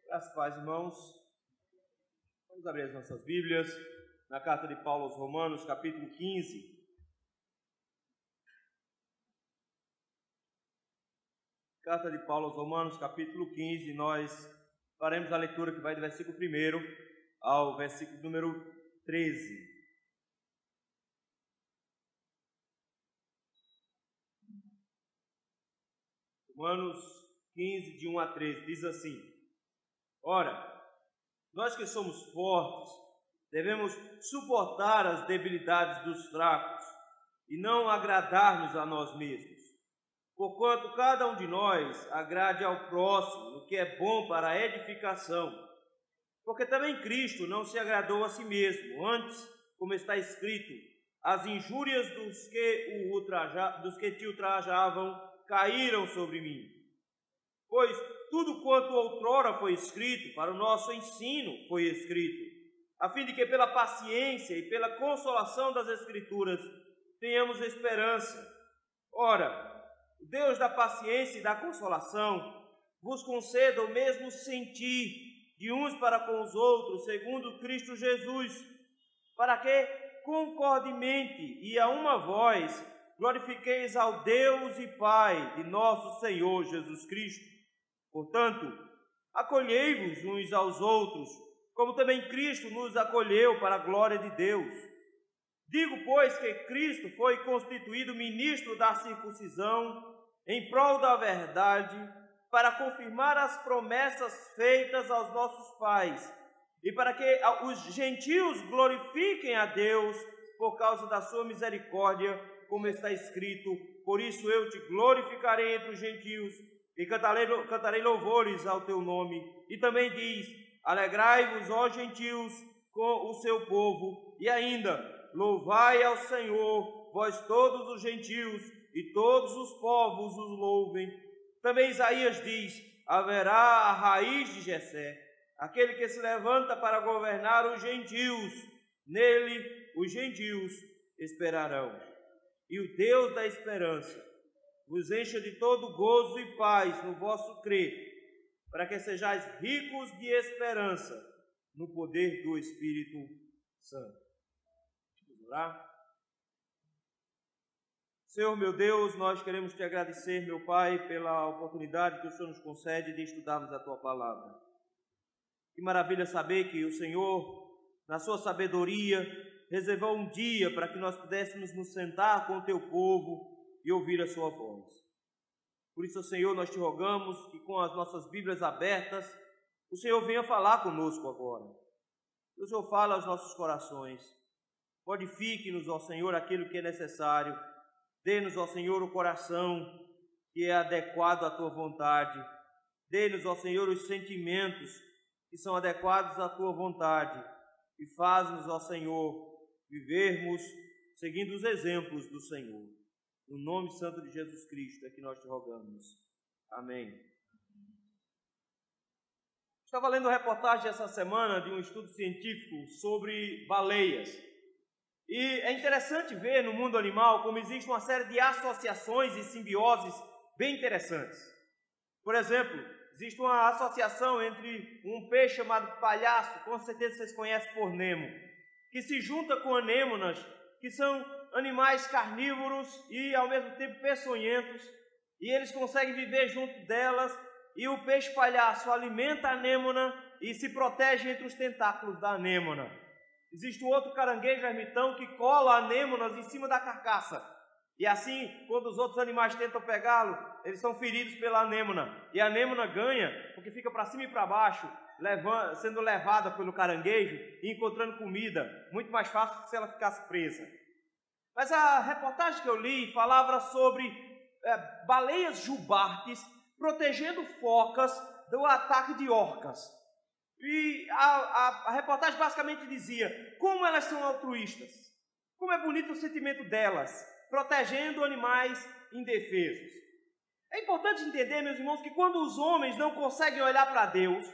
Graças a paz, irmãos. Vamos abrir as nossas Bíblias na carta de Paulo aos Romanos, capítulo 15. Carta de Paulo aos Romanos, capítulo 15. Nós faremos a leitura que vai do versículo 1 ao versículo número 13. Romanos 15, de 1 a 13, diz assim: Ora, nós que somos fortes, devemos suportar as debilidades dos fracos e não agradar-nos a nós mesmos. Porquanto cada um de nós agrade ao próximo no que é bom para a edificação. Porque também Cristo não se agradou a si mesmo, antes, como está escrito, as injúrias dos que te ultrajavam caíram sobre mim. Pois tudo quanto outrora foi escrito, para o nosso ensino foi escrito, a fim de que pela paciência e pela consolação das Escrituras tenhamos esperança. Ora, o Deus da paciência e da consolação vos conceda o mesmo sentir de uns para com os outros, segundo Cristo Jesus, para que concordemente e a uma voz glorifiqueis ao Deus e Pai de nosso Senhor Jesus Cristo. Portanto, acolhei-vos uns aos outros, como também Cristo nos acolheu para a glória de Deus. Digo, pois, que Cristo foi constituído ministro da circuncisão em prol da verdade, para confirmar as promessas feitas aos nossos pais, e para que os gentios glorifiquem a Deus por causa da sua misericórdia, como está escrito: por isso eu te glorificarei entre os gentios, e cantarei louvores ao teu nome. E também diz: alegrai-vos, ó gentios, com o seu povo. E ainda: louvai ao Senhor, vós todos os gentios, e todos os povos os louvem. Também Isaías diz: haverá a raiz de Jessé, aquele que se levanta para governar os gentios. Nele os gentios esperarão. E o Deus da esperança vos encha de todo gozo e paz no vosso crer, para que sejais ricos de esperança no poder do Espírito Santo. Vamos orar? Senhor meu Deus, nós queremos te agradecer, meu Pai, pela oportunidade que o Senhor nos concede de estudarmos a Tua Palavra. Que maravilha saber que o Senhor, na sua sabedoria, reservou um dia para que nós pudéssemos nos sentar com o Teu povo e ouvir a sua voz. Por isso, Senhor, nós te rogamos que com as nossas Bíblias abertas, o Senhor venha falar conosco agora. Que o Senhor fale aos nossos corações. Codifique-nos, ó Senhor, aquilo que é necessário. Dê-nos, ó Senhor, o coração que é adequado à Tua vontade. Dê-nos, ó Senhor, os sentimentos que são adequados à Tua vontade. E faz-nos, ó Senhor, vivermos seguindo os exemplos do Senhor. No nome santo de Jesus Cristo é que nós te rogamos. Amém. Estava lendo reportagem essa semana de um estudo científico sobre baleias. E é interessante ver no mundo animal como existe uma série de associações e simbioses bem interessantes. Por exemplo, existe uma associação entre um peixe chamado palhaço, com certeza vocês conhecem por Nemo, que se junta com anêmonas, que são animais carnívoros e ao mesmo tempo peçonhentos, e eles conseguem viver junto delas, e o peixe palhaço alimenta a anêmona e se protege entre os tentáculos da anêmona. Existe um outro caranguejo ermitão que cola anêmonas em cima da carcaça, e assim, quando os outros animais tentam pegá-lo, eles são feridos pela anêmona, e a anêmona ganha, porque fica para cima e para baixo, sendo levada pelo caranguejo e encontrando comida, muito mais fácil que se ela ficasse presa. Mas a reportagem que eu li falava sobre baleias jubartes protegendo focas do ataque de orcas. E a reportagem basicamente dizia como elas são altruístas, como é bonito o sentimento delas, protegendo animais indefesos. É importante entender, meus irmãos, que quando os homens não conseguem olhar para Deus,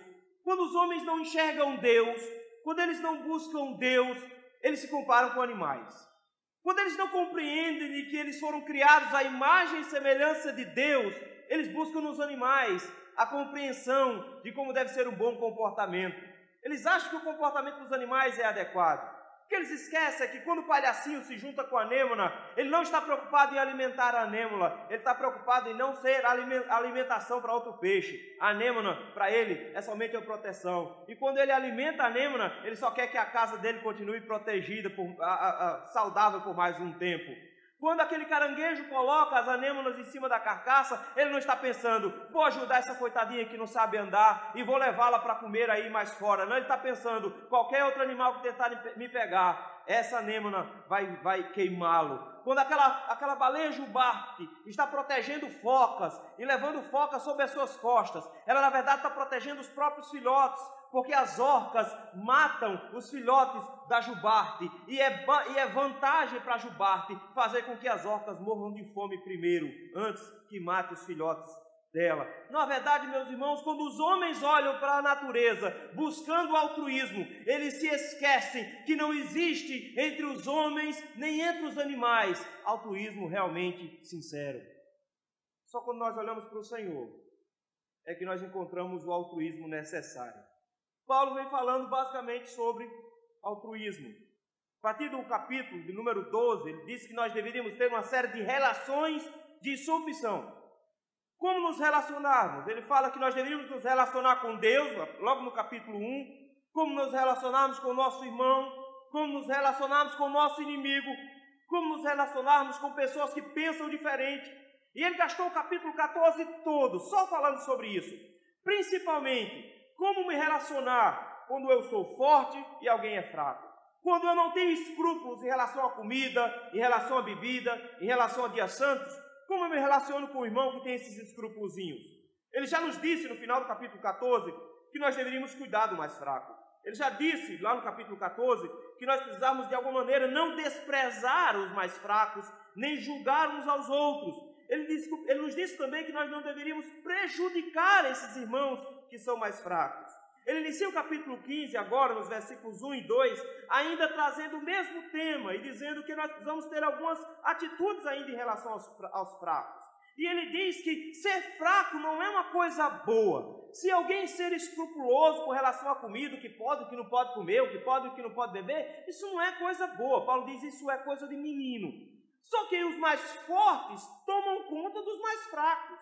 quando os homens não enxergam Deus, quando eles não buscam Deus, eles se comparam com animais. Quando eles não compreendem de que eles foram criados à imagem e semelhança de Deus, eles buscam nos animais a compreensão de como deve ser um bom comportamento. Eles acham que o comportamento dos animais é adequado. O que eles esquecem é que quando o palhacinho se junta com a anêmona, ele não está preocupado em alimentar a anêmona, ele está preocupado em não ser alimentação para outro peixe. A anêmona, para ele, é somente uma proteção. E quando ele alimenta a anêmona, ele só quer que a casa dele continue protegida, saudável por mais um tempo. Quando aquele caranguejo coloca as anêmonas em cima da carcaça, ele não está pensando, vou ajudar essa coitadinha que não sabe andar e vou levá-la para comer aí mais fora. Não, ele está pensando, qualquer outro animal que tentar me pegar, essa anêmona vai queimá-lo. Quando aquela baleia jubarte está protegendo focas e levando focas sobre as suas costas, ela na verdade está protegendo os próprios filhotes, porque as orcas matam os filhotes da jubarte, e é vantagem para a jubarte fazer com que as orcas morram de fome primeiro, antes que mate os filhotes dela. Na verdade, meus irmãos, quando os homens olham para a natureza buscando o altruísmo, eles se esquecem que não existe entre os homens nem entre os animais altruísmo realmente sincero. Só quando nós olhamos para o Senhor é que nós encontramos o altruísmo necessário. Paulo vem falando basicamente sobre altruísmo. A partir do capítulo de número 12, ele diz que nós deveríamos ter uma série de relações de submissão. Como nos relacionarmos? Ele fala que nós deveríamos nos relacionar com Deus, logo no capítulo 1, como nos relacionarmos com o nosso irmão, como nos relacionarmos com o nosso inimigo, como nos relacionarmos com pessoas que pensam diferente. E ele gastou o capítulo 14 todo só falando sobre isso. Principalmente, como me relacionar quando eu sou forte e alguém é fraco? Quando eu não tenho escrúpulos em relação à comida, em relação à bebida, em relação a dias santos, como eu me relaciono com o irmão que tem esses escrúpulozinhos? Ele já nos disse no final do capítulo 14 que nós deveríamos cuidar do mais fraco. Ele já disse lá no capítulo 14 que nós precisamos de alguma maneira não desprezar os mais fracos, nem julgar uns aos outros. Ele nos disse também que nós não deveríamos prejudicar esses irmãos que são mais fracos. Ele inicia o capítulo 15 agora, nos versículos 1 e 2, ainda trazendo o mesmo tema e dizendo que nós precisamos ter algumas atitudes ainda em relação aos fracos. E ele diz que ser fraco não é uma coisa boa. Se alguém ser escrupuloso com relação à comida, o que pode, o que não pode comer, o que pode e o que não pode beber, isso não é coisa boa. Paulo diz isso é coisa de menino. Só que os mais fortes tomam conta dos mais fracos.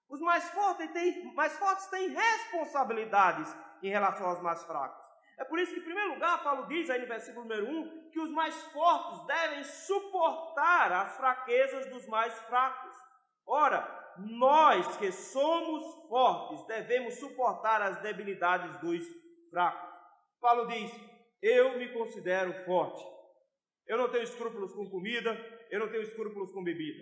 Os mais fortes têm responsabilidades em relação aos mais fracos. É por isso que, em primeiro lugar, Paulo diz aí no versículo número 1, que os mais fortes devem suportar as fraquezas dos mais fracos. Ora, nós que somos fortes devemos suportar as debilidades dos fracos. Paulo diz, eu me considero forte. Eu não tenho escrúpulos com comida, eu não tenho escrúpulos com bebida.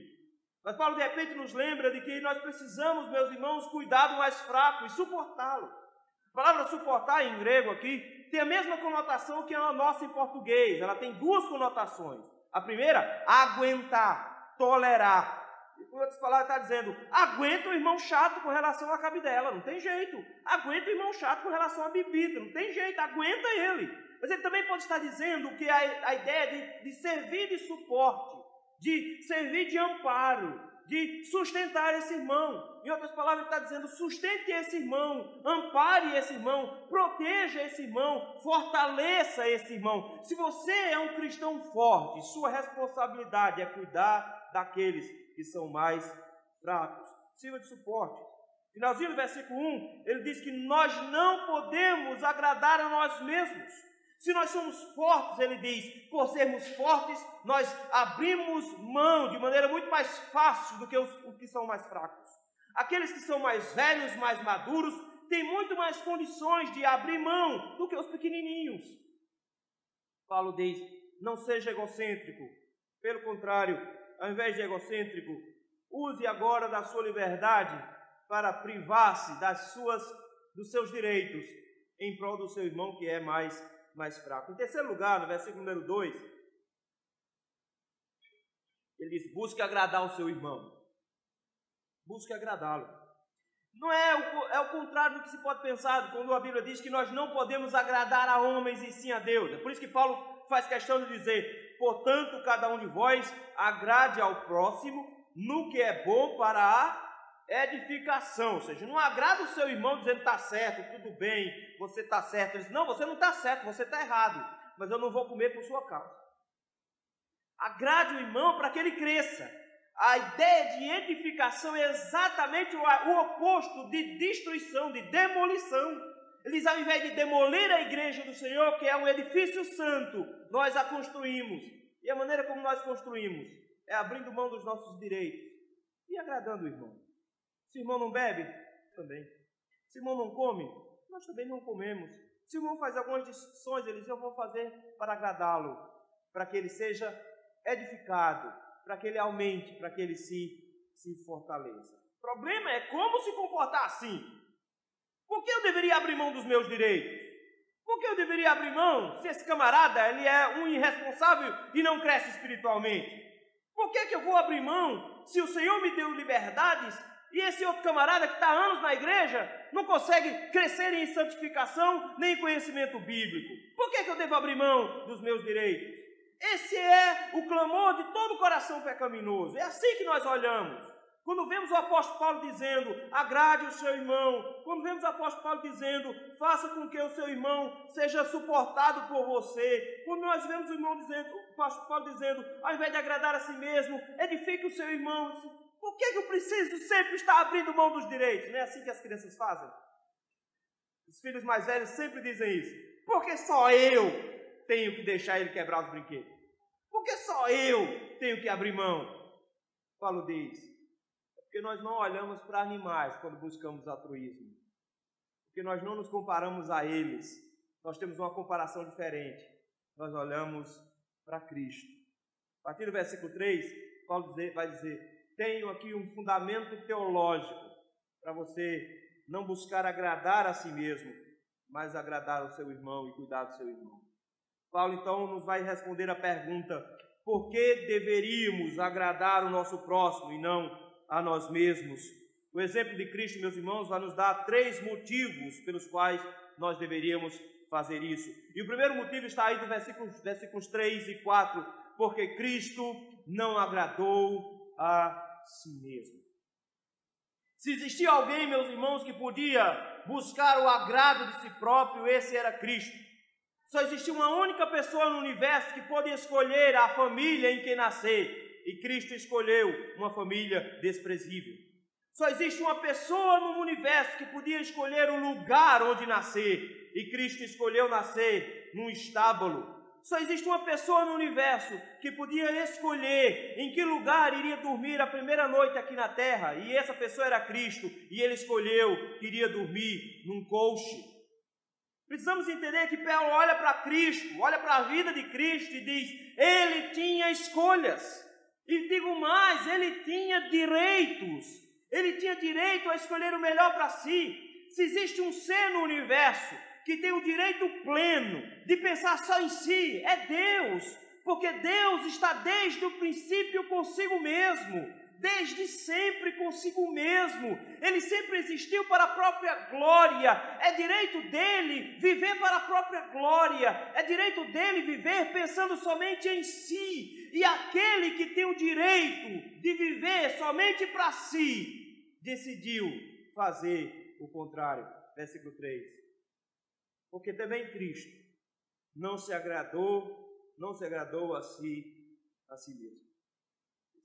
Mas Paulo de repente nos lembra de que nós precisamos, meus irmãos, cuidar do mais fraco e suportá-lo. A palavra suportar em grego aqui tem a mesma conotação que a nossa em português. Ela tem duas conotações. A primeira, aguentar, tolerar. E por outras palavras está dizendo, aguenta o irmão chato com relação à cabidela, não tem jeito. Aguenta o irmão chato com relação à bebida, não tem jeito, aguenta ele. Mas ele também pode estar dizendo que a ideia de servir de suporte, de servir de amparo, de sustentar esse irmão. Em outras palavras, ele está dizendo, sustente esse irmão, ampare esse irmão, proteja esse irmão, fortaleça esse irmão. Se você é um cristão forte, sua responsabilidade é cuidar daqueles que são mais fracos. Sirva de suporte. Finalzinho do versículo 1, ele diz que nós não podemos agradar a nós mesmos. Se nós somos fortes, ele diz, por sermos fortes, nós abrimos mão de maneira muito mais fácil do que os que são mais fracos. Aqueles que são mais velhos, mais maduros, têm muito mais condições de abrir mão do que os pequenininhos. Paulo diz, não seja egocêntrico. Pelo contrário, ao invés de egocêntrico, use agora da sua liberdade para privar-se dos seus direitos em prol do seu irmão que é mais fraco. Em terceiro lugar, no versículo número 2, ele diz, busque agradar o seu irmão. Busque agradá-lo. Não é o contrário do que se pode pensar quando a Bíblia diz que nós não podemos agradar a homens e sim a Deus. É por isso que Paulo faz questão de dizer, portanto, cada um de vós agrade ao próximo no que é bom para a edificação, ou seja, não agrada o seu irmão dizendo está certo, tudo bem, você está certo. Ele diz, não, você não está certo, você está errado, mas eu não vou comer por sua causa. Agrade o irmão para que ele cresça. A ideia de edificação é exatamente o oposto de destruição, de demolição. Ele diz, ao invés de demolir a igreja do Senhor, que é um edifício santo, nós a construímos. E a maneira como nós construímos é abrindo mão dos nossos direitos e agradando o irmão. Se o irmão não bebe, também. Se o irmão não come, nós também não comemos. Se o irmão faz algumas distinções, ele diz, eu vou fazer para agradá-lo, para que ele seja edificado, para que ele aumente, para que ele se fortaleça. O problema é como se comportar assim. Por que eu deveria abrir mão dos meus direitos? Por que eu deveria abrir mão se esse camarada ele é um irresponsável e não cresce espiritualmente? Por que eu vou abrir mão se o Senhor me deu liberdades e esse outro camarada que está há anos na igreja não consegue crescer em santificação nem em conhecimento bíblico? Por que eu devo abrir mão dos meus direitos? Esse é o clamor de todo coração pecaminoso. É assim que nós olhamos. Quando vemos o apóstolo Paulo dizendo, agrade o seu irmão. Quando vemos o apóstolo Paulo dizendo, faça com que o seu irmão seja suportado por você. Quando nós vemos o apóstolo Paulo dizendo, ao invés de agradar a si mesmo, edifique o seu irmão. Por que eu preciso sempre estar abrindo mão dos direitos? Não é assim que as crianças fazem? Os filhos mais velhos sempre dizem isso. Porque só eu tenho que deixar ele quebrar os brinquedos? Porque só eu tenho que abrir mão? Paulo diz, porque nós não olhamos para animais quando buscamos altruísmo. Porque nós não nos comparamos a eles. Nós temos uma comparação diferente. Nós olhamos para Cristo. A partir do versículo 3, Paulo vai dizer, tenho aqui um fundamento teológico para você não buscar agradar a si mesmo, mas agradar ao seu irmão e cuidar do seu irmão. Paulo, então, nos vai responder a pergunta, por que deveríamos agradar o nosso próximo e não a nós mesmos? O exemplo de Cristo, meus irmãos, vai nos dar 3 motivos pelos quais nós deveríamos fazer isso. E o primeiro motivo está aí dos versículos 3 e 4, porque Cristo não agradou a si mesmo. Se existia alguém, meus irmãos, que podia buscar o agrado de si próprio, esse era Cristo. Só existia uma única pessoa no universo que pôde escolher a família em que nascer. E Cristo escolheu uma família desprezível. Só existe uma pessoa no universo que podia escolher o lugar onde nascer. E Cristo escolheu nascer num estábulo. Só existe uma pessoa no universo que podia escolher em que lugar iria dormir a primeira noite aqui na terra. E essa pessoa era Cristo. E ele escolheu que iria dormir num colche. Precisamos entender que Paulo olha para Cristo, olha para a vida de Cristo e diz, ele tinha escolhas. E digo mais, ele tinha direitos. Ele tinha direito a escolher o melhor para si. Se existe um ser no universo que tem o direito pleno de pensar só em si, é Deus. Porque Deus está desde o princípio consigo mesmo. Desde sempre consigo mesmo. Ele sempre existiu para a própria glória. É direito dele viver para a própria glória. É direito dele viver pensando somente em si. E aquele que tem o direito de viver somente para si, decidiu fazer o contrário. Versículo 3. Porque também Cristo não se agradou a si mesmo.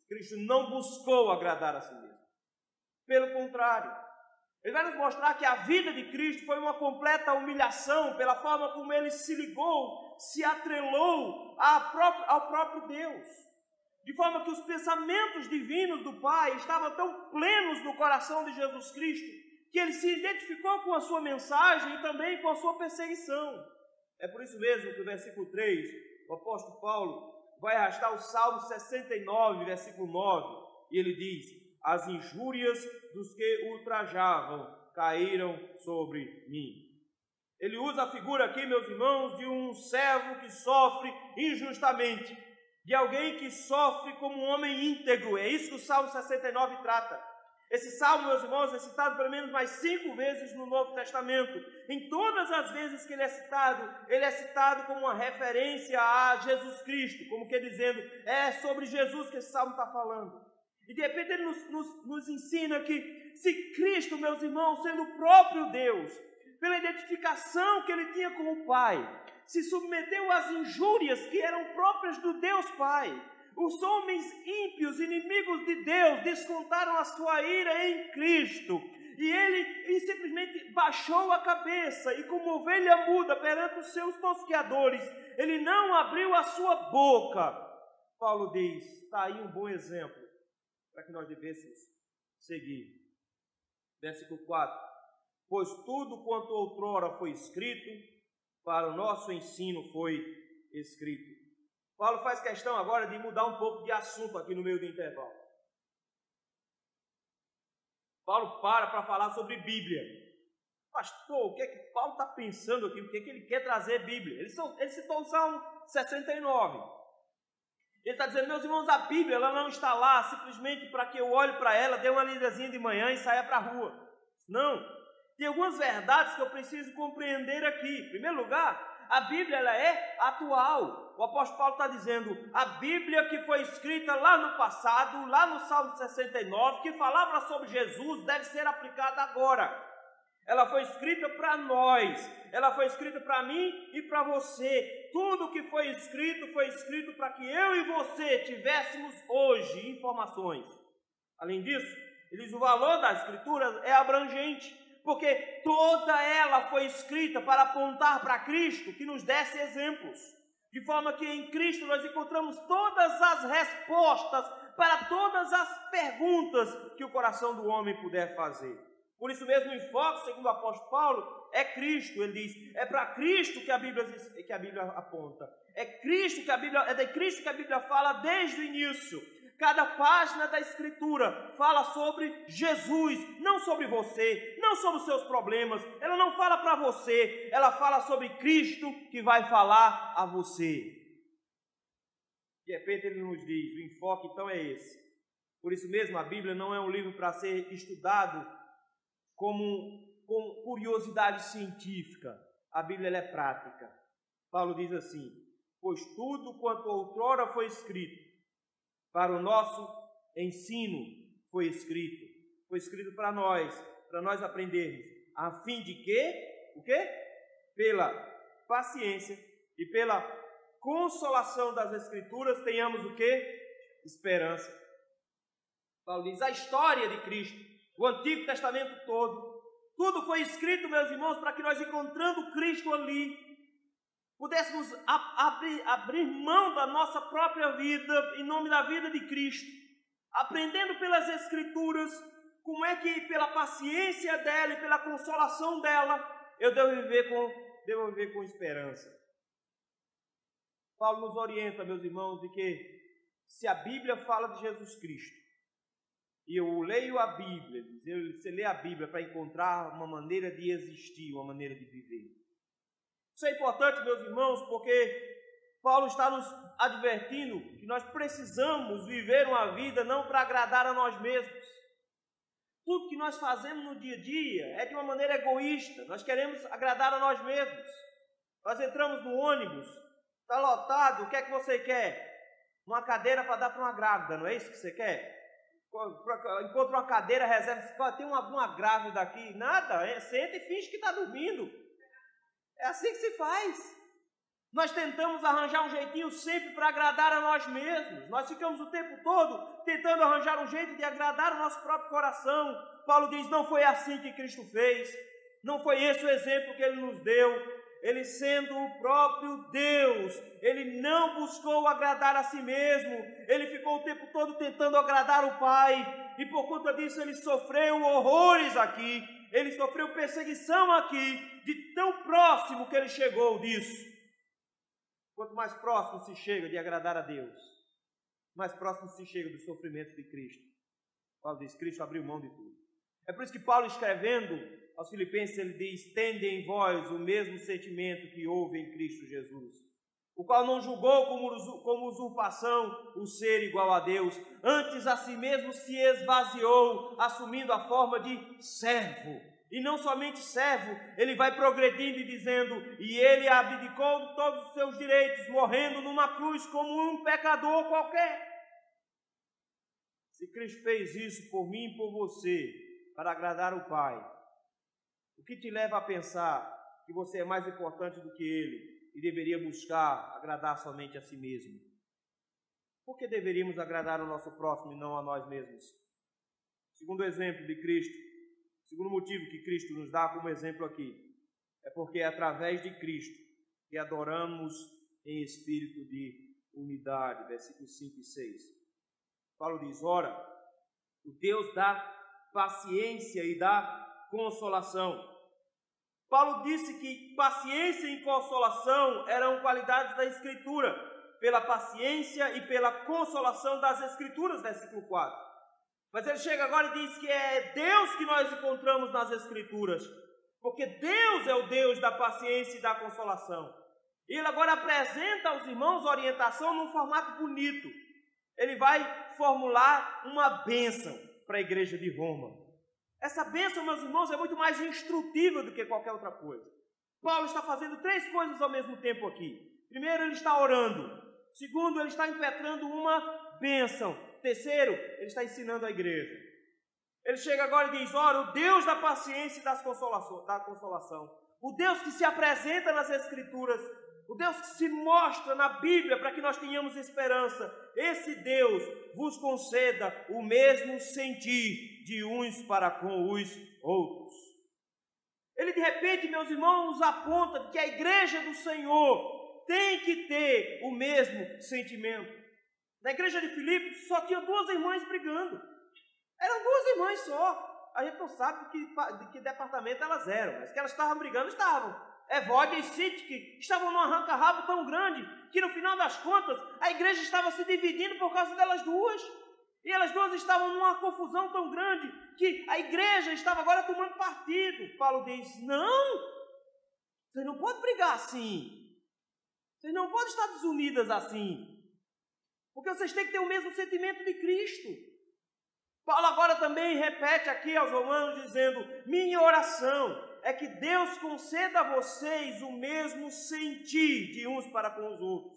Cristo não buscou agradar a si mesmo. Pelo contrário, ele vai nos mostrar que a vida de Cristo foi uma completa humilhação pela forma como ele se ligou, se atrelou ao próprio Deus. De forma que os pensamentos divinos do Pai estavam tão plenos no coração de Jesus Cristo, que ele se identificou com a sua mensagem e também com a sua perseguição. É por isso mesmo que o versículo 3, o apóstolo Paulo vai arrastar o Salmo 69, versículo 9, e ele diz, as injúrias dos que ultrajavam caíram sobre mim. Ele usa a figura aqui, meus irmãos, de um servo que sofre injustamente, de alguém que sofre como um homem íntegro. É isso que o Salmo 69 trata. Esse salmo, meus irmãos, é citado pelo menos mais 5 vezes no Novo Testamento. Em todas as vezes que ele é citado como uma referência a Jesus Cristo, como que dizendo, é sobre Jesus que esse salmo está falando. E de repente ele nos ensina que se Cristo, meus irmãos, sendo o próprio Deus, pela identificação que ele tinha com o Pai, se submeteu às injúrias que eram próprias do Deus Pai, os homens ímpios, inimigos de Deus, descontaram a sua ira em Cristo, e ele simplesmente baixou a cabeça, e como ovelha muda perante os seus tosqueadores, ele não abriu a sua boca. Paulo diz, está aí um bom exemplo para que nós devêssemos seguir. Versículo 4: pois tudo quanto outrora foi escrito, para o nosso ensino foi escrito. Paulo faz questão agora de mudar um pouco de assunto aqui no meio do intervalo. Paulo para falar sobre Bíblia. Pastor, o que é que Paulo está pensando aqui? O que é que ele quer trazer Bíblia? Ele citou o Salmo 69. Ele está dizendo, meus irmãos, a Bíblia ela não está lá simplesmente para que eu olhe para ela, dê uma lidazinha de manhã e saia para a rua. Não. Tem algumas verdades que eu preciso compreender aqui. Em primeiro lugar, a Bíblia ela é atual. O apóstolo Paulo está dizendo, a Bíblia que foi escrita lá no passado, lá no Salmo 69, que falava sobre Jesus, deve ser aplicada agora. Ela foi escrita para nós, ela foi escrita para mim e para você. Tudo que foi escrito para que eu e você tivéssemos hoje informações. Além disso, ele diz, o valor da Escritura é abrangente, porque toda ela foi escrita para apontar para Cristo, que nos desse exemplos. De forma que em Cristo nós encontramos todas as respostas para todas as perguntas que o coração do homem puder fazer. Por isso mesmo o enfoque, segundo o apóstolo Paulo, é Cristo. Ele diz, é para Cristo que a Bíblia aponta. É de Cristo que a Bíblia fala desde o início. Cada página da Escritura fala sobre Jesus, não sobre você, não sobre os seus problemas. Ela não fala para você, ela fala sobre Cristo que vai falar a você. De repente ele nos diz, o enfoque então é esse. Por isso mesmo a Bíblia não é um livro para ser estudado com curiosidade científica. A Bíblia ela é prática. Paulo diz assim, pois tudo quanto outrora foi escrito, para o nosso ensino foi escrito para nós aprendermos, a fim de que, o quê? Pela paciência e pela consolação das Escrituras tenhamos o quê? Esperança. Paulo diz, a história de Cristo, o Antigo Testamento todo, tudo foi escrito, meus irmãos, para que nós, encontrando Cristo ali, pudéssemos abrir mão da nossa própria vida, em nome da vida de Cristo, aprendendo pelas Escrituras, como é que pela paciência dela e pela consolação dela, eu devo viver com esperança. Paulo nos orienta, meus irmãos, de que se a Bíblia fala de Jesus Cristo, e eu leio a Bíblia, você lê a Bíblia para encontrar uma maneira de existir, uma maneira de viver. Isso é importante, meus irmãos, porque Paulo está nos advertindo que nós precisamos viver uma vida não para agradar a nós mesmos. Tudo que nós fazemos no dia a dia é de uma maneira egoísta. Nós queremos agradar a nós mesmos. Nós entramos no ônibus, está lotado, o que é que você quer? Uma cadeira para dar para uma grávida, não é isso que você quer? Encontra uma cadeira, reserva, tem uma grávida aqui, nada, senta e finge que está dormindo. É assim que se faz. Nós tentamos arranjar um jeitinho sempre para agradar a nós mesmos. Nós ficamos o tempo todo tentando arranjar um jeito de agradar o nosso próprio coração. Paulo diz, não foi assim que Cristo fez. Não foi esse o exemplo que Ele nos deu. Ele sendo o próprio Deus, Ele não buscou agradar a si mesmo. Ele ficou o tempo todo tentando agradar o Pai. E por conta disso Ele sofreu horrores aqui. Ele sofreu perseguição aqui, de tão próximo que ele chegou disso. Quanto mais próximo se chega de agradar a Deus, mais próximo se chega dos sofrimentos de Cristo. Paulo diz, Cristo abriu mão de tudo. É por isso que Paulo, escrevendo aos Filipenses, ele diz, tende em vós o mesmo sentimento que houve em Cristo Jesus, o qual não julgou como usurpação o ser igual a Deus, antes a si mesmo se esvaziou, assumindo a forma de servo. E não somente servo, ele vai progredindo e dizendo, e ele abdicou de todos os seus direitos, morrendo numa cruz como um pecador qualquer. Se Cristo fez isso por mim e por você, para agradar o Pai? O que te leva a pensar que você é mais importante do que Ele e deveria buscar agradar somente a si mesmo? Por que deveríamos agradar o nosso próximo e não a nós mesmos? Segundo o exemplo de Cristo, segundo motivo que Cristo nos dá como exemplo aqui, é porque é através de Cristo que adoramos em espírito de unidade. Versículos 5 e 6. Paulo diz: ora, o Deus da paciência e da consolação. Paulo disse que paciência e consolação eram qualidades da Escritura, pela paciência e pela consolação das Escrituras, versículo 4. Mas ele chega agora e diz que é Deus que nós encontramos nas Escrituras, porque Deus é o Deus da paciência e da consolação. E ele agora apresenta aos irmãos orientação num formato bonito. Ele vai formular uma bênção para a igreja de Roma. Essa bênção, meus irmãos, é muito mais instrutiva do que qualquer outra coisa. Paulo está fazendo 3 coisas ao mesmo tempo aqui. Primeiro, ele está orando. Segundo, ele está impetrando uma bênção. Terceiro, ele está ensinando a igreja. Ele chega agora e diz: ora, o Deus da paciência e da consolação, o Deus que se apresenta nas Escrituras, o Deus que se mostra na Bíblia para que nós tenhamos esperança, esse Deus vos conceda o mesmo sentir de uns para com os outros. Ele de repente, meus irmãos, aponta que a igreja do Senhor tem que ter o mesmo sentimento. Na igreja de Filipos só tinha 2 irmãs brigando. Eram 2 irmãs só. A gente não sabe de que departamento elas eram, mas que elas estavam brigando, estavam. Evódia e Sintique estavam num arranca-rabo tão grande que no final das contas a igreja estava se dividindo por causa delas 2. E elas 2 estavam numa confusão tão grande que a igreja estava agora tomando partido. Paulo diz: não, vocês não podem brigar assim. Vocês não podem estar desunidas assim. Porque vocês têm que ter o mesmo sentimento de Cristo. Paulo agora também repete aqui aos romanos dizendo: minha oração é que Deus conceda a vocês o mesmo sentir de uns para com os outros.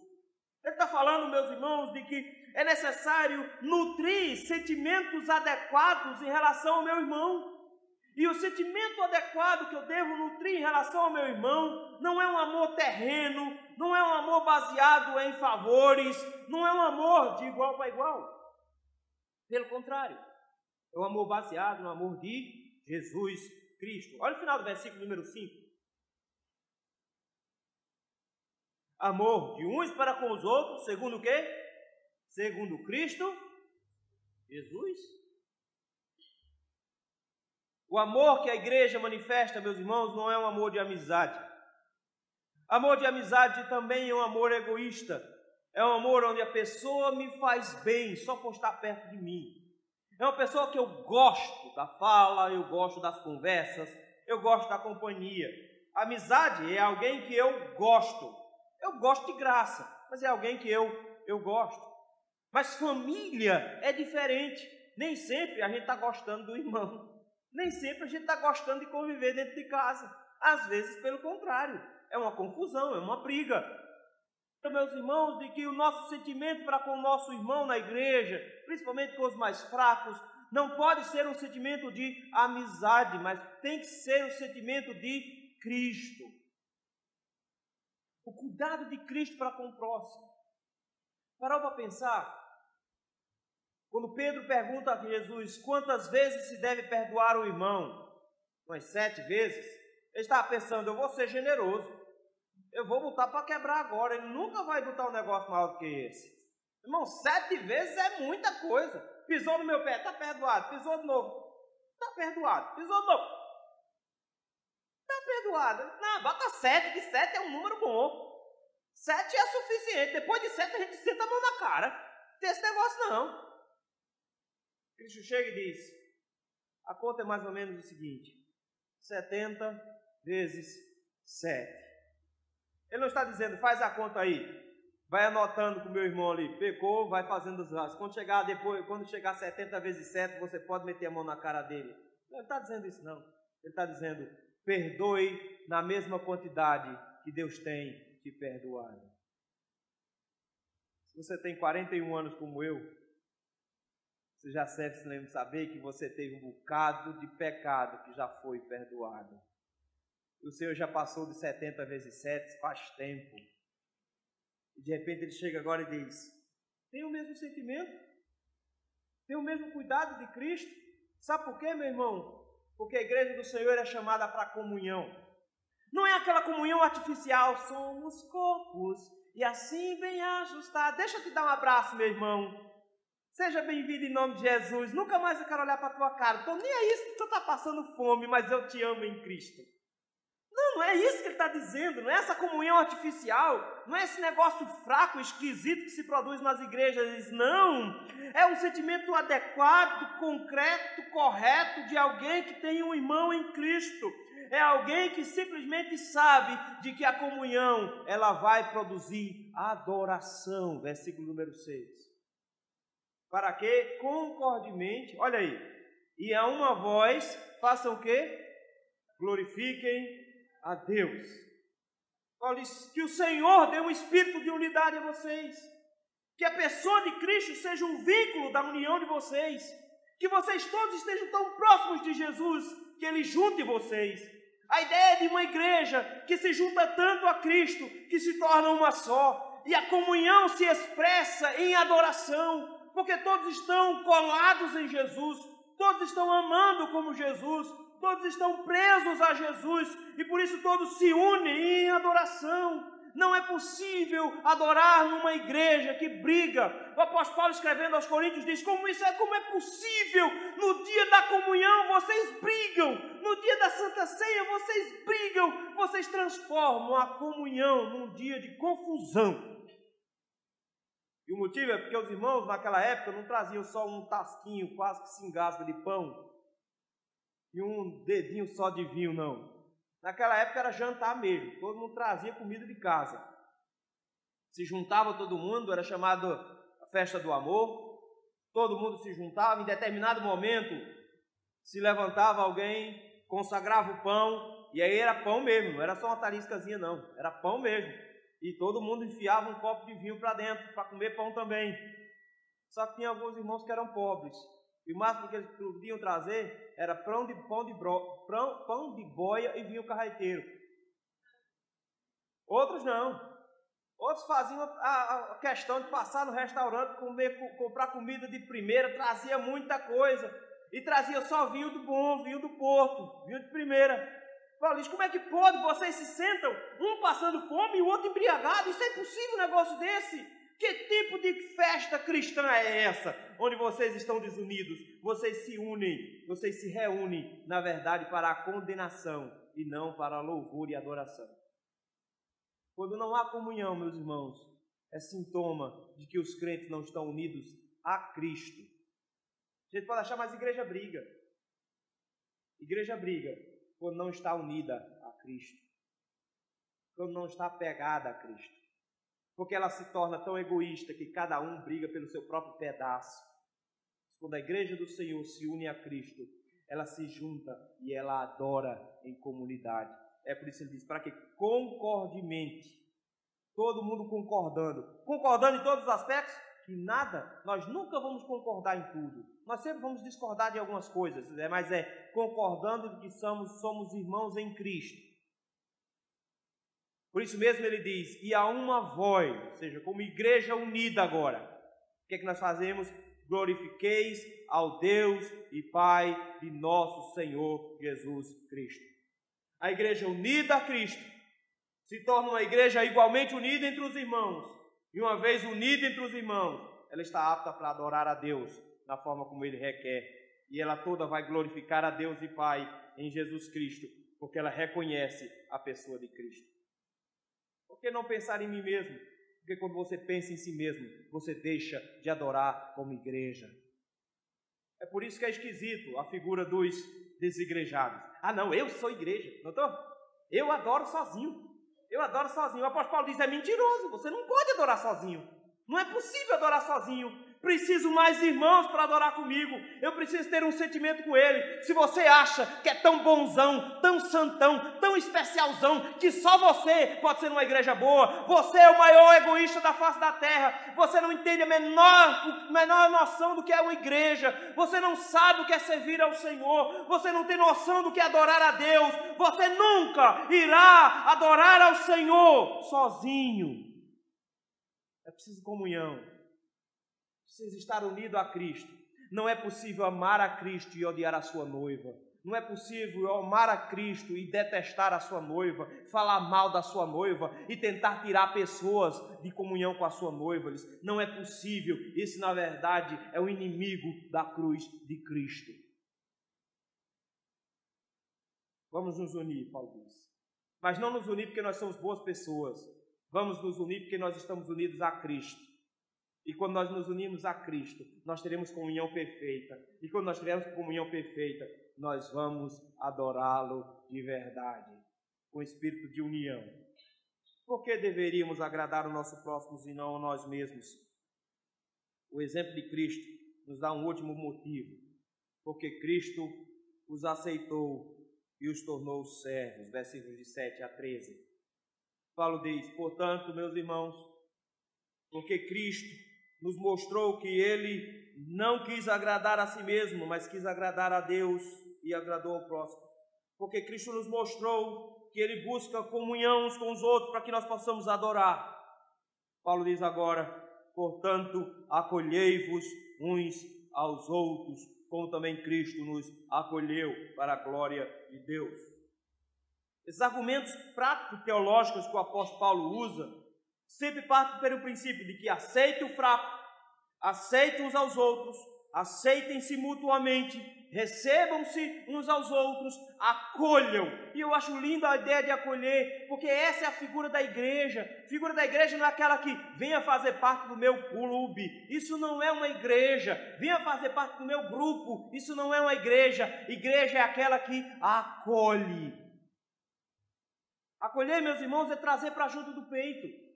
Ele está falando, meus irmãos, de que é necessário nutrir sentimentos adequados em relação ao meu irmão. E o sentimento adequado que eu devo nutrir em relação ao meu irmão não é um amor terreno, não é um amor baseado em favores, não é um amor de igual para igual. Pelo contrário, é um amor baseado no amor de Jesus Cristo. Olha o final do versículo número 5. Amor de uns para com os outros, segundo o quê? Segundo Cristo Jesus. O amor que a igreja manifesta, meus irmãos, não é um amor de amizade. Amor de amizade também é um amor egoísta. É um amor onde a pessoa me faz bem só por estar perto de mim. É uma pessoa que eu gosto da fala, eu gosto das conversas, eu gosto da companhia. Amizade é alguém que eu gosto. Eu gosto de graça, mas é alguém que eu gosto. Mas família é diferente. Nem sempre a gente está gostando do irmão. Nem sempre a gente está gostando de conviver dentro de casa. Às vezes, pelo contrário, é uma confusão, é uma briga. Então, meus irmãos, de que o nosso sentimento para com o nosso irmão na igreja, principalmente com os mais fracos, não pode ser um sentimento de amizade, mas tem que ser um sentimento de Cristo. O cuidado de Cristo para com o próximo. Parou para pensar? Quando Pedro pergunta a Jesus quantas vezes se deve perdoar o irmão, umas 7 vezes, ele estava pensando: eu vou ser generoso, eu vou botar para quebrar agora, ele nunca vai botar um negócio maior do que esse. Irmão, 7 vezes é muita coisa. Pisou no meu pé, está perdoado. Pisou de novo, está perdoado. Pisou de novo, está perdoado. Não, bota 7, que 7 é um número bom. 7 é suficiente. Depois de 7 a gente senta a mão na cara. Não tem esse negócio não. Cristo chega e diz: a conta é mais ou menos o seguinte: 70 vezes 7. Ele não está dizendo: faz a conta aí, vai anotando com o meu irmão ali, pecou, vai fazendo os gastos. Quando chegar 70 vezes 7, você pode meter a mão na cara dele. Ele não está dizendo isso não. Ele está dizendo: perdoe na mesma quantidade que Deus tem te perdoado. Se você tem 41 anos como eu, Você já se lembra de saber que você teve um bocado de pecado que já foi perdoado. O Senhor já passou de 70 vezes 7 faz tempo. E de repente Ele chega agora e diz: tem o mesmo sentimento? Tem o mesmo cuidado de Cristo? Sabe por quê, meu irmão? Porque a igreja do Senhor é chamada para comunhão. Não é aquela comunhão artificial. Somos corpos e assim bem ajustado. Deixa eu te dar um abraço, meu irmão. Seja bem-vindo em nome de Jesus. Nunca mais eu quero olhar para a tua cara. Então nem é isso que tu está passando fome, mas eu te amo em Cristo. Não é isso que ele está dizendo. Não é essa comunhão artificial. Não é esse negócio fraco, esquisito que se produz nas igrejas. Não. É um sentimento adequado, concreto, correto de alguém que tem um irmão em Cristo. É alguém que simplesmente sabe de que a comunhão ela vai produzir adoração. Versículo número 6. Para que concordemente, olha aí, e a uma voz façam o quê? Glorifiquem a Deus. Olha, que o Senhor dê um espírito de unidade a vocês. Que a pessoa de Cristo seja um vínculo da união de vocês. Que vocês todos estejam tão próximos de Jesus que Ele junte vocês. A ideia de uma igreja que se junta tanto a Cristo que se torna uma só. E a comunhão se expressa em adoração. Porque todos estão colados em Jesus, todos estão amando como Jesus, todos estão presos a Jesus, e por isso todos se unem em adoração. Não é possível adorar numa igreja que briga. O apóstolo Paulo, escrevendo aos Coríntios, diz: como é possível? No dia da comunhão vocês brigam, no dia da Santa Ceia vocês brigam, vocês transformam a comunhão num dia de confusão. E o motivo é porque os irmãos naquela época não traziam só um tasquinho quase que se engasga de pão e um dedinho só de vinho, não. Naquela época era jantar mesmo, todo mundo trazia comida de casa. Se juntava todo mundo, era chamado a festa do amor, todo mundo se juntava, em determinado momento se levantava alguém, consagrava o pão, e aí era pão mesmo, não era só uma tariscazinha não, era pão mesmo. E todo mundo enfiava um copo de vinho para dentro, para comer pão também. Só que tinha alguns irmãos que eram pobres. E o máximo que eles podiam trazer era pão de boia e vinho carreteiro. Outros não. Outros faziam a questão de passar no restaurante, comprar comida de primeira, trazia muita coisa. E trazia só vinho do bom, vinho do Porto, vinho de primeira. Paulo diz: como é que pode? Vocês se sentam, um passando fome e o outro embriagado? Isso é impossível um negócio desse? Que tipo de festa cristã é essa? Onde vocês estão desunidos, vocês se unem, vocês se reúnem, na verdade, para a condenação e não para a louvor e adoração. Quando não há comunhão, meus irmãos, é sintoma de que os crentes não estão unidos a Cristo. A gente pode achar, mas igreja briga. Igreja briga quando não está unida a Cristo, quando não está apegada a Cristo, porque ela se torna tão egoísta que cada um briga pelo seu próprio pedaço. Quando a igreja do Senhor se une a Cristo, ela se junta e ela adora em comunidade. É por isso que ele diz, para que concordemente, todo mundo concordando em todos os aspectos, que nada, nós nunca vamos concordar em tudo, nós sempre vamos discordar de algumas coisas, mas concordando de que somos irmãos em Cristo. Por isso mesmo ele diz, e há uma voz, ou seja, como igreja unida agora, o que é que nós fazemos? Glorifiqueis ao Deus e Pai de nosso Senhor Jesus Cristo. A igreja unida a Cristo se torna uma igreja igualmente unida entre os irmãos. E uma vez unida entre os irmãos, ela está apta para adorar a Deus da forma como Ele requer. E ela toda vai glorificar a Deus e Pai em Jesus Cristo, porque ela reconhece a pessoa de Cristo. Por que não pensar em mim mesmo? Porque quando você pensa em si mesmo, você deixa de adorar como igreja. É por isso que é esquisito a figura dos desigrejados. Ah não, eu sou igreja, notou? Eu adoro sozinho. Eu adoro sozinho. O apóstolo Paulo diz, é mentiroso, você não pode adorar sozinho. Não é possível adorar sozinho. Preciso mais irmãos para adorar comigo. Eu preciso ter um sentimento com Ele. Se você acha que é tão bonzão, tão santão, tão especialzão, que só você pode ser uma igreja boa, você é o maior egoísta da face da terra. Você não entende a menor noção do que é uma igreja. Você não sabe o que é servir ao Senhor. Você não tem noção do que é adorar a Deus. Você nunca irá adorar ao Senhor sozinho. É preciso comunhão. Precisa estar unido a Cristo. Não é possível amar a Cristo e odiar a sua noiva. Não é possível amar a Cristo e detestar a sua noiva, falar mal da sua noiva e tentar tirar pessoas de comunhão com a sua noiva. Não é possível. Isso, na verdade, é o inimigo da cruz de Cristo. Vamos nos unir, Paulo diz. Mas não nos unir porque nós somos boas pessoas. Vamos nos unir porque nós estamos unidos a Cristo. E quando nós nos unimos a Cristo, nós teremos comunhão perfeita. E quando nós tivermos comunhão perfeita, nós vamos adorá-lo de verdade, com espírito de união. Por que deveríamos agradar o nosso próximo e não a nós mesmos? O exemplo de Cristo nos dá um último motivo. Porque Cristo os aceitou e os tornou servos. Versículos de 7 a 13. Paulo diz: portanto, meus irmãos, porque Cristo nos mostrou que Ele não quis agradar a si mesmo, mas quis agradar a Deus e agradou ao próximo. Porque Cristo nos mostrou que Ele busca comunhão uns com os outros para que nós possamos adorar. Paulo diz agora: portanto, acolhei-vos uns aos outros, como também Cristo nos acolheu para a glória de Deus. Esses argumentos práticos teológicos que o apóstolo Paulo usa sempre partem pelo princípio de que aceite o fraco, aceitem uns aos outros, aceitem-se mutuamente, recebam-se uns aos outros, acolham. E eu acho linda a ideia de acolher, porque essa é a figura da igreja. A figura da igreja não é aquela que venha fazer parte do meu clube. Isso não é uma igreja. Venha fazer parte do meu grupo. Isso não é uma igreja. Igreja é aquela que acolhe. Acolher, meus irmãos, é trazer para junto do peito.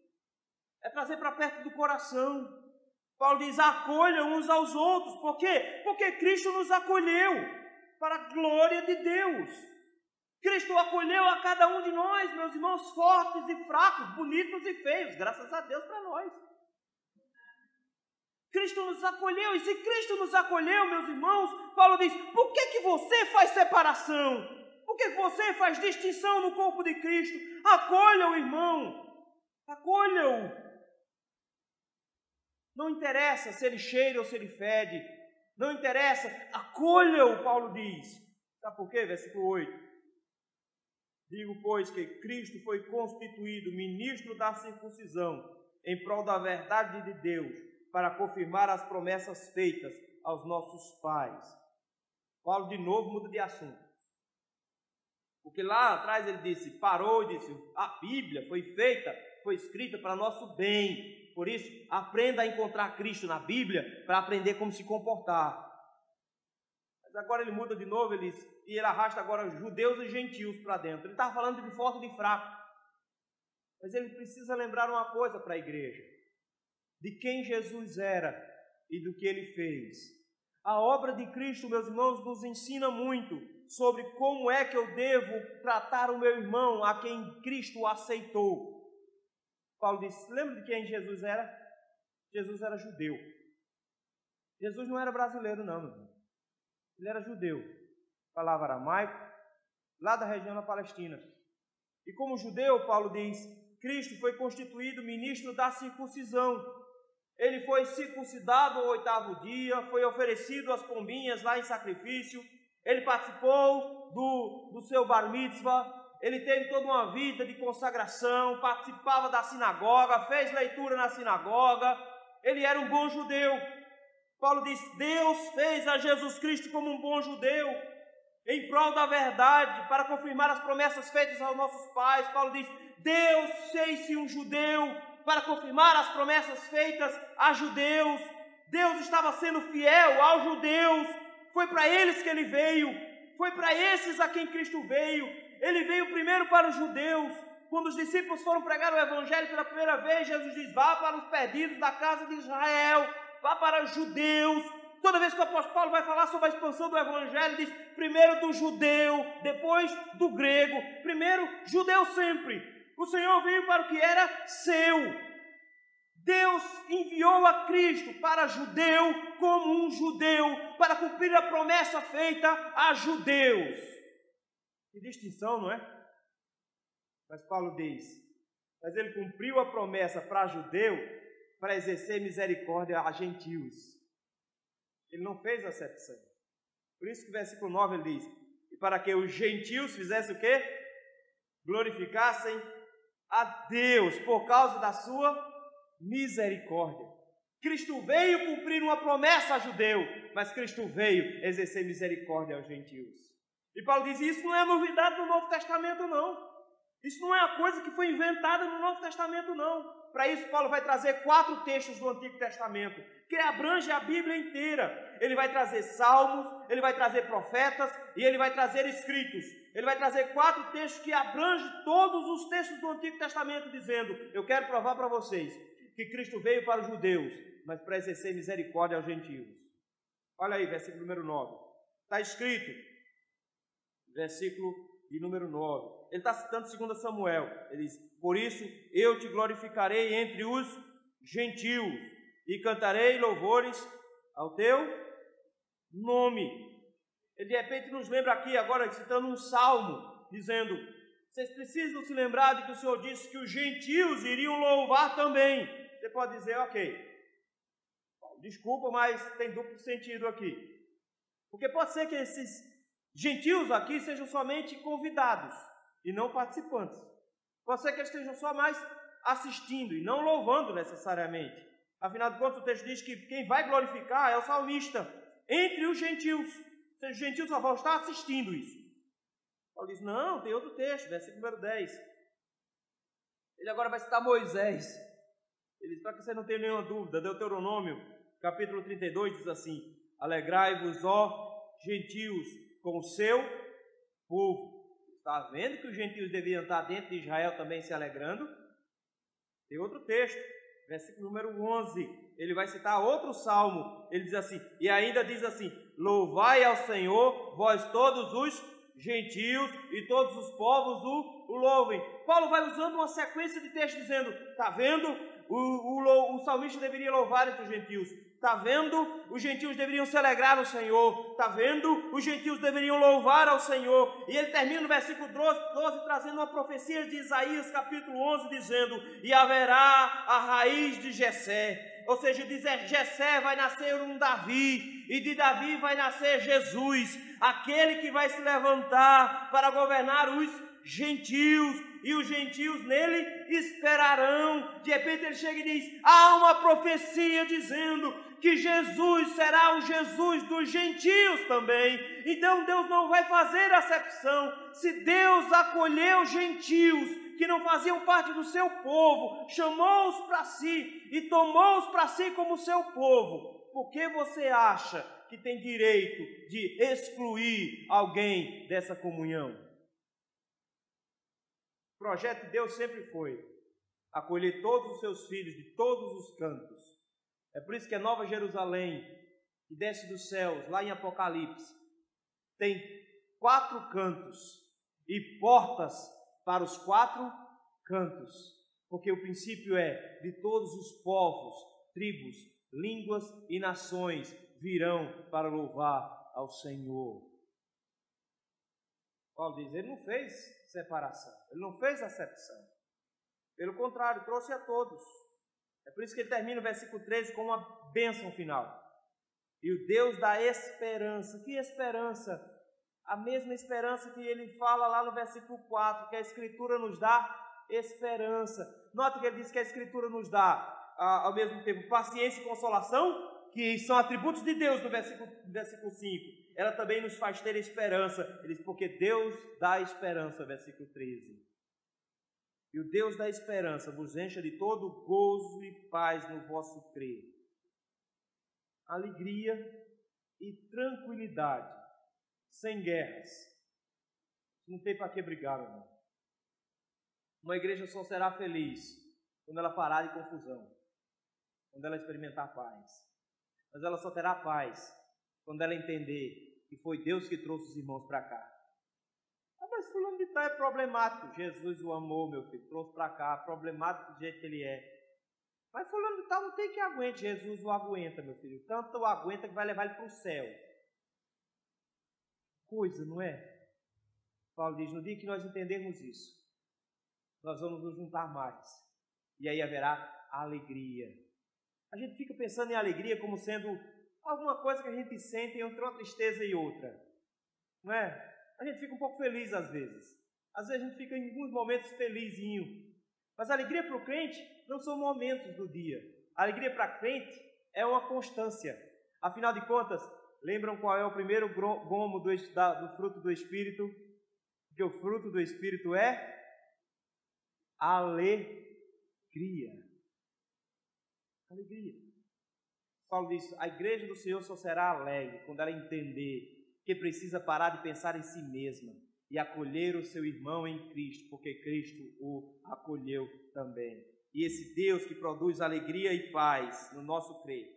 É trazer para perto do coração. Paulo diz: acolham uns aos outros. Por quê? Porque Cristo nos acolheu para a glória de Deus. Cristo acolheu a cada um de nós, meus irmãos, fortes e fracos, bonitos e feios, graças a Deus para nós. Cristo nos acolheu, e se Cristo nos acolheu, meus irmãos, Paulo diz: por que você faz separação? Por que você faz distinção no corpo de Cristo? Acolha o irmão, acolha-o. Não interessa se ele cheira ou se ele fede. Não interessa, acolha-o, Paulo diz. Sabe por quê? Versículo 8. Digo, pois, que Cristo foi constituído ministro da circuncisão em prol da verdade de Deus, para confirmar as promessas feitas aos nossos pais. Paulo de novo muda de assunto. Porque lá atrás ele disse, parou e disse, a Bíblia foi escrita para nosso bem. Por isso, aprenda a encontrar Cristo na Bíblia para aprender como se comportar. Mas agora ele muda de novo, e ele arrasta agora judeus e gentios para dentro. Ele estava falando de forte e de fraco. Mas ele precisa lembrar uma coisa para a igreja: de quem Jesus era e do que ele fez. A obra de Cristo, meus irmãos, nos ensina muito sobre como é que eu devo tratar o meu irmão a quem Cristo aceitou. Paulo disse, lembra de quem Jesus era? Jesus era judeu. Jesus não era brasileiro não, meu irmão. Ele era judeu. Falava aramaico, lá da região da Palestina. E como judeu, Paulo diz, Cristo foi constituído ministro da circuncisão. Ele foi circuncidado ao 8º dia, foi oferecido as pombinhas lá em sacrifício. Ele participou do seu bar mitzvah. Ele teve toda uma vida de consagração, participava da sinagoga, fez leitura na sinagoga. Ele era um bom judeu. Paulo diz, Deus fez a Jesus Cristo como um bom judeu, em prol da verdade, para confirmar as promessas feitas aos nossos pais. Paulo diz, Deus fez-se um judeu para confirmar as promessas feitas a judeus. Deus estava sendo fiel aos judeus. Foi para eles que ele veio. Foi para esses a quem Cristo veio. Ele veio primeiro para os judeus. Quando os discípulos foram pregar o evangelho pela primeira vez, Jesus diz, vá para os perdidos da casa de Israel. para judeus. Toda vez que o apóstolo Paulo vai falar sobre a expansão do evangelho, diz primeiro do judeu, depois do grego, primeiro judeu sempre. O Senhor veio para o que era seu. Deus enviou a Cristo para judeu como um judeu, para cumprir a promessa feita a judeus. Que distinção, não é? Mas Paulo diz, mas ele cumpriu a promessa para judeu, para exercer misericórdia a gentios. Ele não fez acepção. Por isso que o versículo 9 ele diz, e para que os gentios fizessem o quê? Glorificassem a Deus por causa da sua misericórdia. Cristo veio cumprir uma promessa a judeu, mas Cristo veio exercer misericórdia aos gentios. E Paulo diz, isso não é novidade no Novo Testamento, não. Isso não é uma coisa que foi inventada no Novo Testamento, não. Para isso, Paulo vai trazer 4 textos do Antigo Testamento, que abrange a Bíblia inteira. Ele vai trazer salmos, ele vai trazer profetas e ele vai trazer escritos. Ele vai trazer 4 textos que abrangem todos os textos do Antigo Testamento, dizendo, eu quero provar para vocês que Cristo veio para os judeus, mas para exercer misericórdia aos gentios. Olha aí, versículo número 9. Está escrito, versículo de número 9. Ele está citando 2 Samuel. Ele diz, por isso eu te glorificarei entre os gentios e cantarei louvores ao teu nome. Ele de repente nos lembra aqui agora, citando um salmo, dizendo, vocês precisam se lembrar de que o Senhor disse que os gentios iriam louvar também. Você pode dizer, ok, desculpa, mas tem duplo sentido aqui. Porque pode ser que esses gentios aqui sejam somente convidados e não participantes. Pode ser que eles estejam só mais assistindo e não louvando necessariamente. Afinal de contas, o texto diz que quem vai glorificar é o salmista entre os gentios. Ou seja, os gentios só vão estar assistindo isso. Paulo diz, não, tem outro texto, versículo número 10. Ele agora vai citar Moisés. Ele diz, para que você não tenha nenhuma dúvida, Deuteronômio, capítulo 32, diz assim, alegrai-vos, ó gentios, com o seu povo. Está vendo que os gentios deviam estar dentro de Israel também se alegrando? Tem outro texto, versículo número 11, ele vai citar outro salmo, ele diz assim, e ainda diz assim, louvai ao Senhor, vós todos os gentios e todos os povos o louvem. Paulo vai usando uma sequência de textos dizendo, está vendo? O salmista deveria louvar entre os gentios. Está vendo? Os gentios deveriam se alegrar no Senhor. Está vendo? Os gentios deveriam louvar ao Senhor. E ele termina no versículo 12 trazendo uma profecia de Isaías capítulo 11, dizendo, e haverá a raiz de Jessé. Ou seja, de Jessé vai nascer um Davi, e de Davi vai nascer Jesus, aquele que vai se levantar para governar os gentios, e os gentios nele esperarão. De repente ele chega e diz, há uma profecia dizendo que Jesus será o Jesus dos gentios também. Então Deus não vai fazer acepção. Se Deus acolheu gentios que não faziam parte do seu povo, chamou-os para si e tomou-os para si como seu povo, por que você acha que tem direito de excluir alguém dessa comunhão? O projeto de Deus sempre foi acolher todos os seus filhos de todos os cantos. É por isso que a Nova Jerusalém, que desce dos céus, lá em Apocalipse, tem 4 cantos e portas para os 4 cantos. Porque o princípio é de todos os povos, tribos, línguas e nações virão para louvar ao Senhor. Paulo diz, ele não fez separação, ele não fez acepção. Pelo contrário, trouxe a todos. É por isso que ele termina o versículo 13 com uma bênção final. E o Deus da esperança, que esperança? A mesma esperança que ele fala lá no versículo 4, que a Escritura nos dá esperança. Nota que ele diz que a Escritura nos dá, ao mesmo tempo, paciência e consolação, que são atributos de Deus no versículo 5. Ela também nos faz ter esperança. Ele diz, porque Deus dá esperança, versículo 13. E o Deus da esperança vos encha de todo gozo e paz no vosso crer, alegria e tranquilidade, sem guerras. Não tem para que brigar, meu irmão. Uma igreja só será feliz quando ela parar de confusão, quando ela experimentar paz. mas ela só terá paz quando ela entender que foi Deus que trouxe os irmãos para cá. Ah, mas fulano de tal é problemático. Jesus o amou, meu filho, trouxe para cá, problemático do jeito que ele é. Mas fulano de tal não tem que aguente, Jesus o aguenta, meu filho. Tanto o aguenta que vai levar ele para o céu. Coisa, não é? Paulo diz, no dia que nós entendermos isso, nós vamos nos juntar mais. E aí haverá alegria. A gente fica pensando em alegria como sendo alguma coisa que a gente sente entre uma tristeza e outra. Não é? A gente fica um pouco feliz às vezes. Às vezes a gente fica em alguns momentos felizinho. Mas a alegria para o crente não são momentos do dia. A alegria para o crente é uma constância. Afinal de contas, lembram qual é o primeiro gomo do fruto do Espírito? Porque o fruto do Espírito é alegria. Alegria. Paulo diz, a igreja do Senhor só será alegre quando ela entender que precisa parar de pensar em si mesma e acolher o seu irmão em Cristo, porque Cristo o acolheu também. E esse Deus que produz alegria e paz no nosso crer,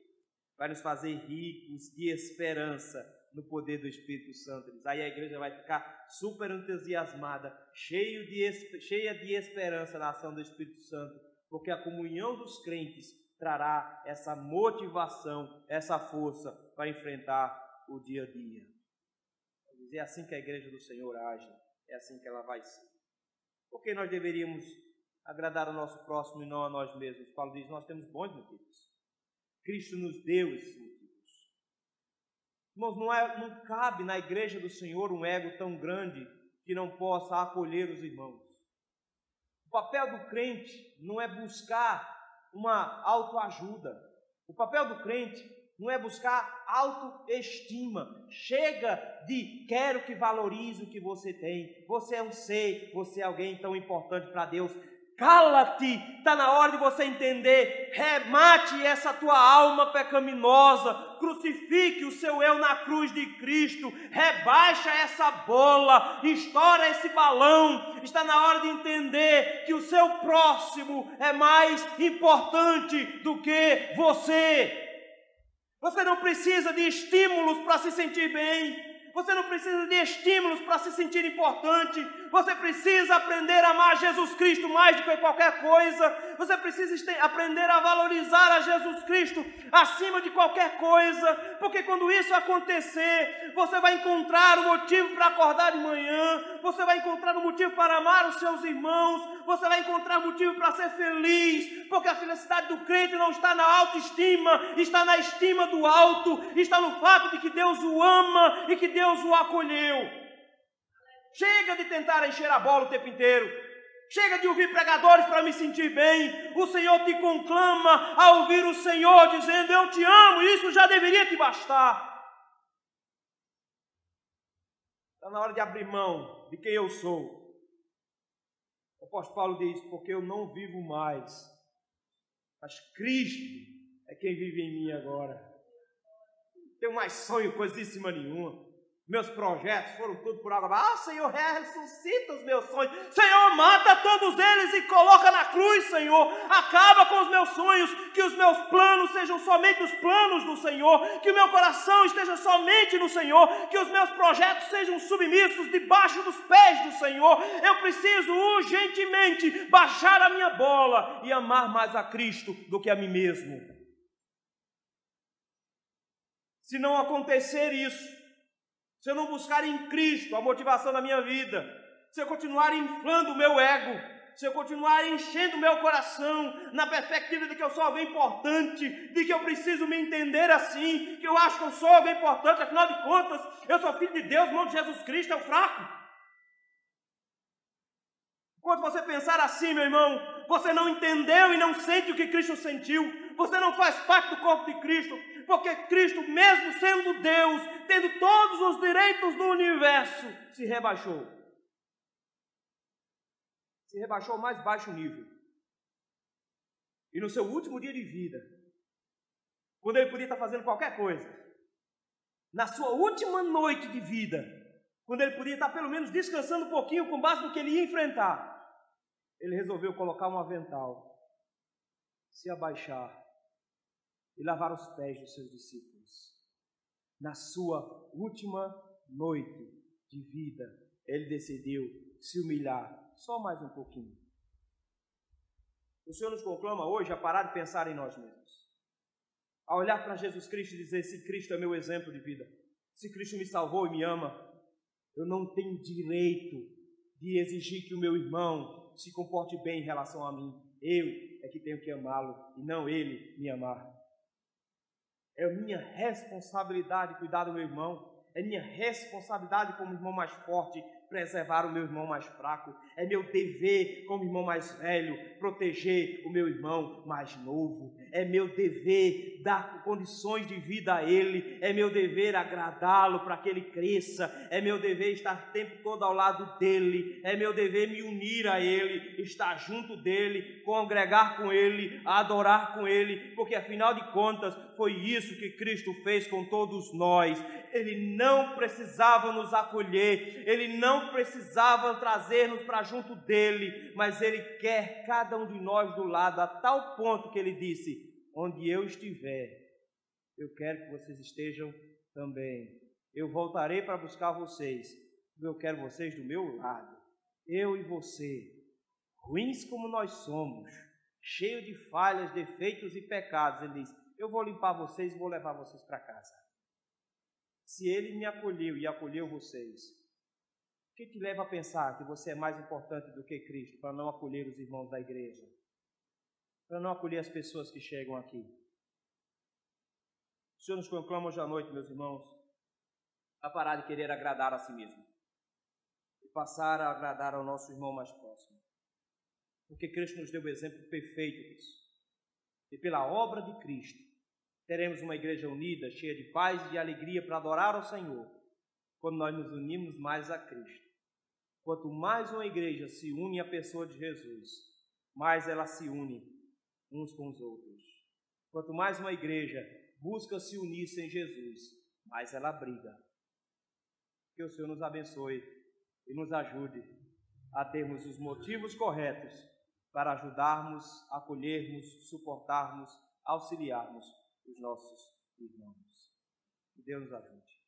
vai nos fazer ricos de esperança no poder do Espírito Santo. Aí a igreja vai ficar super entusiasmada, cheia de esperança na ação do Espírito Santo, porque a comunhão dos crentes trará essa motivação, essa força para enfrentar o dia a dia. É assim que a igreja do Senhor age, é assim que ela vai ser. Por que nós deveríamos agradar ao nosso próximo e não a nós mesmos? Paulo diz, nós temos bons motivos. Cristo nos deu esses motivos. Irmãos, não cabe na igreja do Senhor um ego tão grande que não possa acolher os irmãos. O papel do crente não é buscar uma autoajuda. O papel do crente não é buscar autoestima. Chega de quero que valorize o que você tem. Você é um ser, você é alguém tão importante para Deus. Cala-te, está na hora de você entender, remate essa tua alma pecaminosa, crucifique o seu eu na cruz de Cristo, rebaixa essa bola, estoura esse balão, está na hora de entender que o seu próximo é mais importante do que você. Você não precisa de estímulos para se sentir bem. Você não precisa de estímulos para se sentir importante. Você precisa aprender a amar Jesus Cristo mais do que qualquer coisa. Você precisa aprender a valorizar a Jesus Cristo acima de qualquer coisa. Porque quando isso acontecer, você vai encontrar um motivo para acordar de manhã. Você vai encontrar um motivo para amar os seus irmãos. Você vai encontrar um motivo para ser feliz. Porque a felicidade do crente não está na autoestima, está na estima do alto. Está no fato de que Deus o ama e que Deus o acolheu. Chega de tentar encher a bola o tempo inteiro. Chega de ouvir pregadores para me sentir bem. O Senhor te conclama a ouvir o Senhor dizendo, eu te amo, isso já deveria te bastar. Está na hora de abrir mão de quem eu sou. O apóstolo Paulo diz, porque eu não vivo mais, mas Cristo é quem vive em mim agora. Não tenho mais sonho, coisíssima nenhuma. Meus projetos foram tudo por água abaixo. Ah, Senhor, ressuscita os meus sonhos. Senhor, mata todos eles e coloca na cruz, Senhor. Acaba com os meus sonhos. Que os meus planos sejam somente os planos do Senhor. Que o meu coração esteja somente no Senhor. Que os meus projetos sejam submissos debaixo dos pés do Senhor. Eu preciso urgentemente baixar a minha bola e amar mais a Cristo do que a mim mesmo. Se não acontecer isso, se eu não buscar em Cristo a motivação da minha vida, se eu continuar inflando o meu ego, se eu continuar enchendo o meu coração na perspectiva de que eu sou alguém importante, de que eu preciso me entender assim, que eu acho que eu sou alguém importante, afinal de contas, eu sou filho de Deus, irmão de Jesus Cristo, é o fraco. Quando você pensar assim, meu irmão, você não entendeu e não sente o que Cristo sentiu, você não faz parte do corpo de Cristo, porque Cristo, mesmo sendo Deus, tendo todos os direitos do universo, se rebaixou. Se rebaixou ao mais baixo nível. E no seu último dia de vida, quando ele podia estar fazendo qualquer coisa, na sua última noite de vida, quando ele podia estar pelo menos descansando um pouquinho com base no que ele ia enfrentar, ele resolveu colocar um avental, se abaixar e lavar os pés dos seus discípulos. Na sua última noite de vida, ele decidiu se humilhar só mais um pouquinho. O Senhor nos conclama hoje a parar de pensar em nós mesmos, a olhar para Jesus Cristo e dizer: se Cristo é meu exemplo de vida, se Cristo me salvou e me ama, eu não tenho direito de exigir que o meu irmão se comporte bem em relação a mim. Eu é que tenho que amá-lo e não ele me amar. É minha responsabilidade cuidar do meu irmão. É minha responsabilidade como irmão mais forte preservar o meu irmão mais fraco. É meu dever como irmão mais velho proteger o meu irmão mais novo. É meu dever dar condições de vida a ele. É meu dever agradá-lo para que ele cresça. É meu dever estar o tempo todo ao lado dele. É meu dever me unir a ele, estar junto dele, congregar com ele, adorar com ele, porque afinal de contas foi isso que Cristo fez com todos nós. Ele não precisava nos acolher, ele não precisava trazer-nos para junto dele, mas ele quer cada um de nós do lado, a tal ponto que ele disse: onde eu estiver, eu quero que vocês estejam também. Eu voltarei para buscar vocês, eu quero vocês do meu lado. Eu e você, ruins como nós somos, cheios de falhas, defeitos e pecados, ele diz: eu vou limpar vocês e vou levar vocês para casa. Se ele me acolheu e acolheu vocês, o que te leva a pensar que você é mais importante do que Cristo para não acolher os irmãos da igreja? Para não acolher as pessoas que chegam aqui? O Senhor nos conclama hoje à noite, meus irmãos, a parar de querer agradar a si mesmo e passar a agradar ao nosso irmão mais próximo. Porque Cristo nos deu o exemplo perfeito disso. E pela obra de Cristo, teremos uma igreja unida, cheia de paz e de alegria para adorar ao Senhor, quando nós nos unimos mais a Cristo. Quanto mais uma igreja se une à pessoa de Jesus, mais ela se une uns com os outros. Quanto mais uma igreja busca se unir sem Jesus, mais ela briga. Que o Senhor nos abençoe e nos ajude a termos os motivos corretos para ajudarmos, acolhermos, suportarmos, auxiliarmos os nossos irmãos. Que Deus nos ajude.